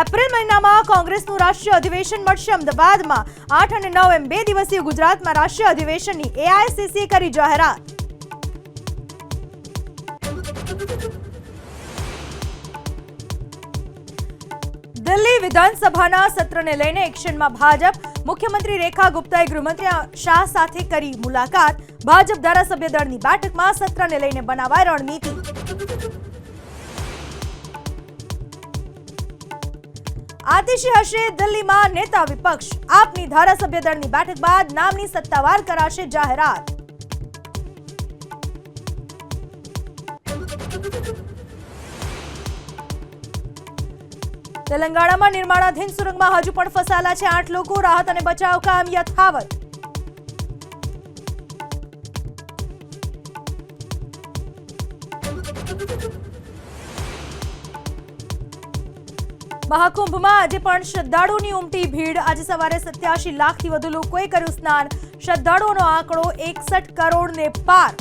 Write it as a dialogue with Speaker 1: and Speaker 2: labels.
Speaker 1: April મહિનામાં કોંગ્રેસનું રાષ્ટ્રીય અધિવેશન મળશે અમદાવાદમાં 8 અને 9 એમ 2 દિવસીય ગુજરાતમાં રાષ્ટ્રીય અધિવેશનની એઆઈસીસીએ કરી જાહેરાત। દિલ્હી વિધાનસભાના સત્રને લઈને એક્શનમાં ભાજપ। મુખ્યમંત્રી રેખા ગુપ્તાએ ગૃહમંત્રી શાહ સાથે કરી મુલાકાત। ભાજપ ધારાસભ્ય દળની બેઠકમાં સત્રને લઈને બનાવાઈ રણનીતિ। આતિશી હશે દિલ્હીમાં નેતા વિપક્ષ। આપની ધારાસભ્ય દળની બેઠક બાદ નામની સત્તાવાર કરાશે જાહેરાત। તેલંગાણામાં નિર્માણાધીન સુરંગમાં હજુ પણ ફસાયેલા છે 8 લોકો। રાહત અને બચાવ કામ યથાવત। મહાકુંભમાં આજે પણ શ્રદ્ધાળુઓની ઉમટી ભીડ। આજે સવારે 87 લાખથી વધુ લોકોએ કર્યું સ્નાન। શ્રદ્ધાળુઓનો આંકડો 61 કરોડને પાર।